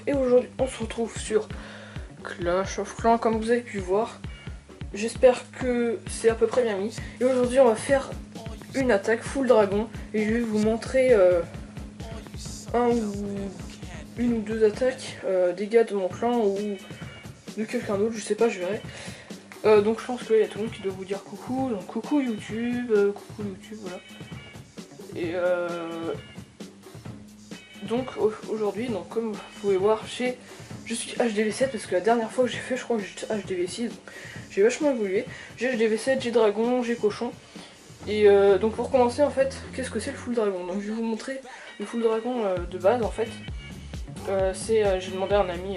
et aujourd'hui on se retrouve sur Clash of Clans comme vous avez pu voir. J'espère que c'est à peu près bien mis. Et aujourd'hui on va faire une attaque full dragon et je vais vous montrer une ou deux attaques des gars de mon clan ou de quelqu'un d'autre, je sais pas, je verrai. Donc je pense qu'il y a tout le monde qui doit vous dire coucou, donc coucou YouTube, voilà. Et donc aujourd'hui, donc comme vous pouvez voir, je suis HDV7 parce que la dernière fois que j'ai fait, je crois que j'étais HDV6, donc j'ai vachement évolué. J'ai HDV7, j'ai dragon, j'ai cochon. Et donc pour commencer en fait, qu'est-ce que c'est le full dragon? Donc je vais vous montrer le full dragon de base en fait. J'ai demandé à un ami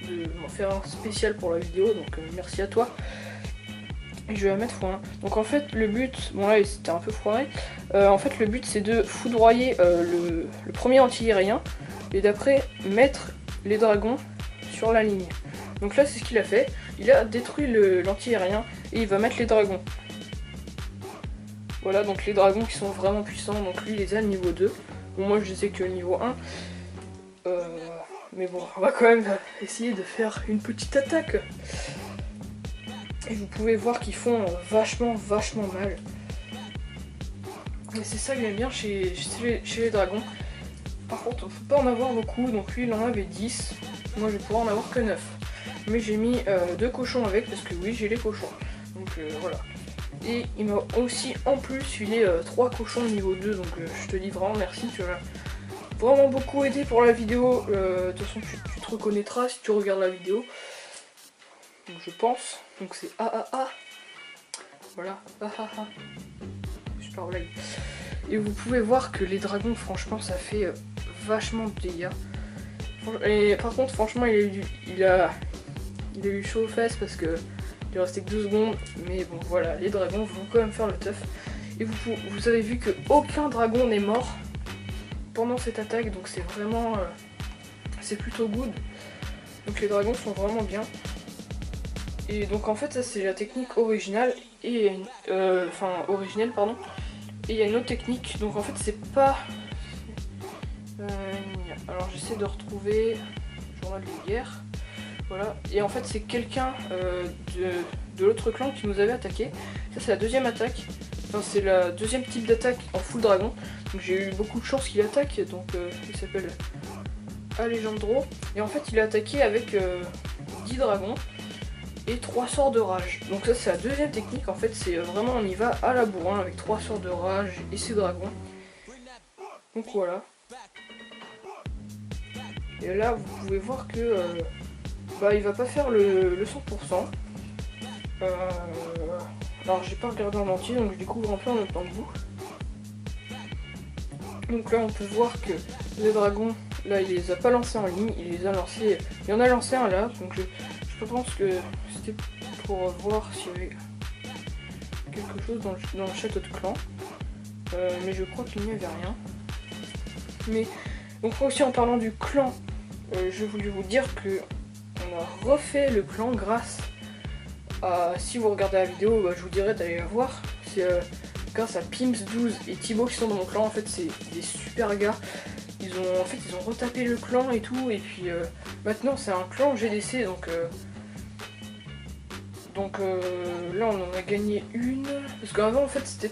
de m'en faire un spécial pour la vidéo, donc merci à toi. Et je vais la mettre x1. Donc en fait le but, bon là c'était un peu foiré, en fait le but c'est de foudroyer le premier anti-aérien et d'après mettre les dragons sur la ligne. Donc là c'est ce qu'il a fait, il a détruit l'anti-aérien et il va mettre les dragons. Voilà, donc les dragons qui sont vraiment puissants, donc lui il les a niveau 2. Bon moi je les ai que niveau 1. Mais bon, on va quand même essayer de faire une petite attaque. Et vous pouvez voir qu'ils font vachement mal. Et c'est ça que j'aime bien chez les dragons. Par contre, il faut pas en avoir beaucoup, donc lui il en avait 10. Moi je vais pouvoir en avoir que 9. Mais j'ai mis 2 cochons avec, parce que oui j'ai les cochons. Donc voilà. Et il m'a aussi en plus filé 3 cochons niveau 2, donc je te dis vraiment merci, tu m'as vraiment beaucoup aidé pour la vidéo. De toute façon tu te reconnaîtras si tu regardes la vidéo. Donc je pense. Donc c'est AAA. Voilà. AAA. Super blague. Et vous pouvez voir que les dragons, franchement, ça fait vachement de dégâts. Et par contre, franchement, il a eu chaud aux fesses parce que il restait que 2 secondes. Mais bon, voilà, les dragons vont quand même faire le teuf. Et vous avez vu que aucun dragon n'est mort pendant cette attaque. Donc c'est vraiment... c'est plutôt good. Donc les dragons sont vraiment bien. Et donc en fait ça c'est la technique originale et originelle pardon. Et il y a une autre technique, donc en fait c'est pas... alors j'essaie de retrouver le journal de guerre. Voilà, et en fait c'est quelqu'un de l'autre clan qui nous avait attaqué. Ça c'est la deuxième attaque, enfin c'est la deuxième type d'attaque en full dragon. Donc j'ai eu beaucoup de chance qu'il attaque, donc il s'appelle Alejandro. Et en fait il a attaqué avec 10 dragons. Et 3 sorts de rage. Donc ça c'est la deuxième technique, en fait c'est vraiment on y va à la bourrin avec 3 sorts de rage et ses dragons. Donc voilà. Et là vous pouvez voir que il va pas faire le 100%. Alors j'ai pas regardé en entier donc je découvre un peu en même temps que vous. Donc là on peut voir que les dragons, là il les a pas lancés en ligne, il les a lancés. Il y en a lancé un là, donc je pense que c'était pour voir s'il y avait quelque chose dans le château de clan. Mais je crois qu'il n'y avait rien. Mais donc aussi en parlant du clan, je voulais vous dire que on a refait le clan grâce à, si vous regardez la vidéo, je vous dirai d'aller la voir. C'est grâce à Pims12 et Thibaut qui sont dans mon clan. En fait c'est des super gars. Ils ont retapé le clan et tout, et puis maintenant c'est un clan GDC, donc là on en a gagné une, parce qu'avant en fait c'était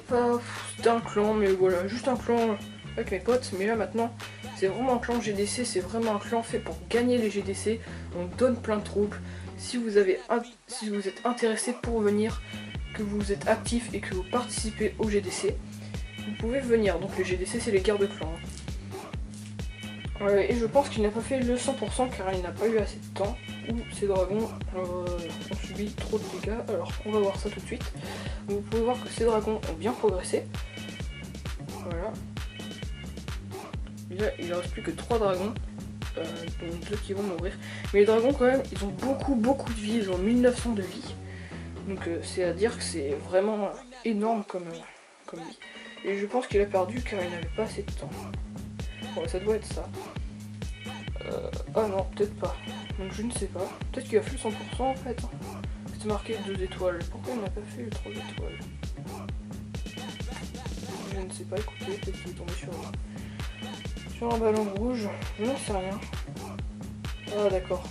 un clan, mais voilà, juste un clan avec mes potes, mais là maintenant c'est vraiment un clan GDC, c'est vraiment un clan fait pour gagner les GDC, on donne plein de troupes. Si vous êtes intéressé pour venir, que vous êtes actif et que vous participez au GDC, vous pouvez venir. Donc les GDC c'est les guerres de clans. Et je pense qu'il n'a pas fait le 100% car il n'a pas eu assez de temps ou ces dragons ont subi trop de dégâts. Alors on va voir ça tout de suite. Donc, vous pouvez voir que ces dragons ont bien progressé. Voilà. Et là il ne reste plus que 3 dragons, dont 2 qui vont mourir. Mais les dragons quand même ils ont beaucoup de vie, ils ont 1900 de vie. Donc c'est à dire que c'est vraiment énorme comme vie. Et je pense qu'il a perdu car il n'avait pas assez de temps. Bon, ça doit être ça. Ah non, peut-être pas. Donc je ne sais pas. Peut-être qu'il a fait le 100% en fait. C'était marqué 2 étoiles. Pourquoi il n'a pas fait le 3 étoiles? Je ne sais pas, écoutez, peut-être qu'il est tombé sur un ballon rouge. Je n'en sais rien. Ah d'accord.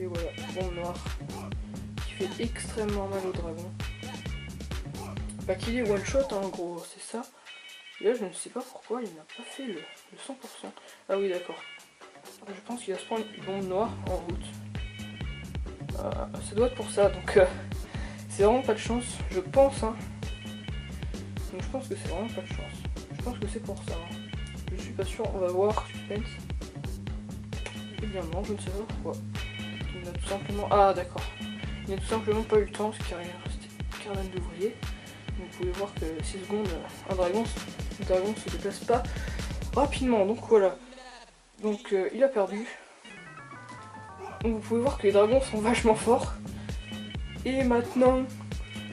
Et voilà, bombe noire. Qui fait extrêmement mal au dragon. Bah qu'il est one shot hein, en gros, c'est ça. Et là je ne sais pas pourquoi il n'a pas fait le 100%. Ah oui d'accord. Je pense qu'il va se prendre une bombe noire en route. Ça doit être pour ça, donc c'est vraiment pas de chance, je pense hein. Donc je pense que c'est vraiment pas de chance. Je pense que c'est pour ça. Hein. Je suis pas sûr, on va voir, suspense. Évidemment, je ne sais pas pourquoi. Il n'a tout simplement. Ah d'accord. Il n'a tout simplement pas eu le temps parce qu'il est resté cardan d'ouvrier. Vous pouvez voir que 6 secondes, le dragon se déplace pas rapidement. Donc voilà. Donc il a perdu. Donc vous pouvez voir que les dragons sont vachement forts. Et maintenant,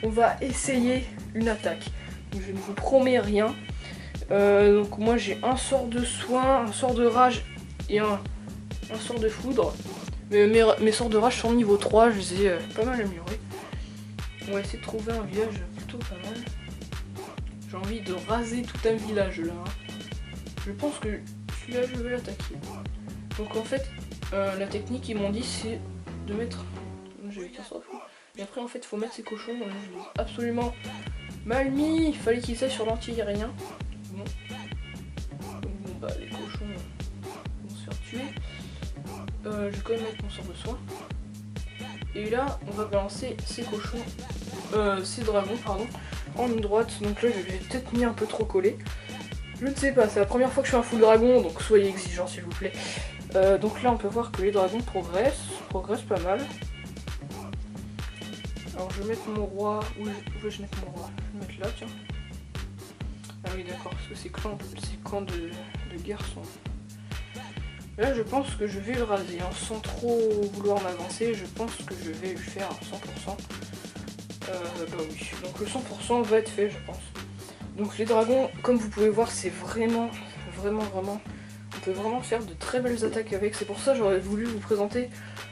on va essayer une attaque. Donc, je ne vous promets rien. Donc moi j'ai un sort de soin, un sort de rage et un sort de foudre. Mais mes sorts de rage sont niveau 3, je les ai pas mal améliorés. On va essayer de trouver un village plutôt pas mal. J'ai envie de raser tout un village là. Hein. Je pense que celui-là je vais l'attaquer. Donc en fait, la technique ils m'ont dit c'est de mettre... J'avais qu'un sort de fou. Et après en fait il faut mettre ces cochons. Je les ai absolument mal mis. Il fallait qu'ils aillent sur l'anti-aérien. Bon. Bon bah les cochons vont se faire tuer. Je vais quand même mettre mon sort de soin. Et là on va balancer ces cochons, ces dragons pardon, en ligne droite. Donc là je vais peut-être mis un peu trop collé. Je ne sais pas, c'est la première fois que je fais un full dragon, donc soyez exigeants s'il vous plaît. Donc là on peut voir que les dragons progressent pas mal. Alors je vais mettre mon roi, où vais-je mettre mon roi? Je vais le mettre là tiens. Ah oui d'accord, parce que ces camps de guerre sont... Là je pense que je vais le raser, hein, sans trop vouloir m'avancer, je pense que je vais le faire à 100%. Bah oui, donc le 100% va être fait je pense. Donc les dragons, comme vous pouvez voir, c'est vraiment, on peut vraiment faire de très belles attaques avec. C'est pour ça que j'aurais voulu vous présenter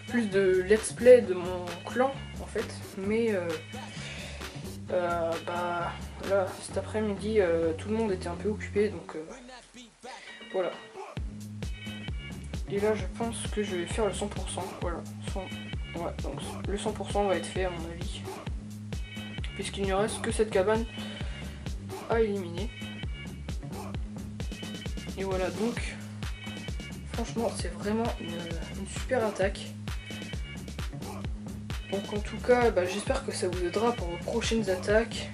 plus de let's play de mon clan en fait. Mais bah là cet après-midi tout le monde était un peu occupé donc voilà. Et là je pense que je vais faire le 100%, voilà. Ouais, donc le 100% va être fait à mon avis. Puisqu'il ne reste que cette cabane à éliminer. Et voilà donc, franchement c'est vraiment une super attaque. Donc en tout cas, bah, j'espère que ça vous aidera pour vos prochaines attaques.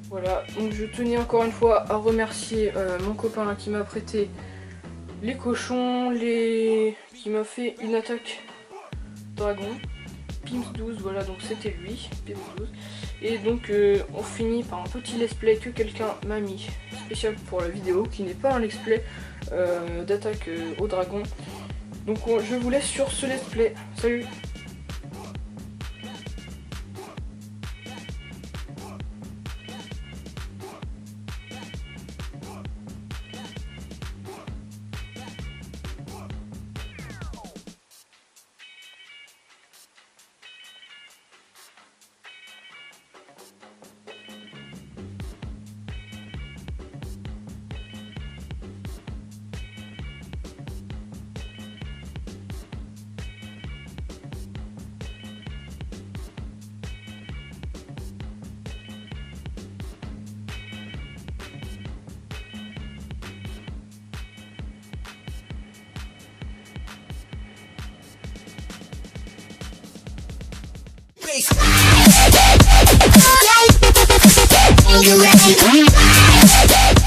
Voilà, donc je tenais encore une fois à remercier mon copain là, qui m'a prêté les cochons, qui m'a fait une attaque dragon. Pims12, voilà, donc c'était lui, Pims12. Et donc on finit par un petit let's play que quelqu'un m'a mis spécial pour la vidéo, qui n'est pas un let's play d'attaque au dragon. Donc je vous laisse sur ce let's play. Salut! Are you ready?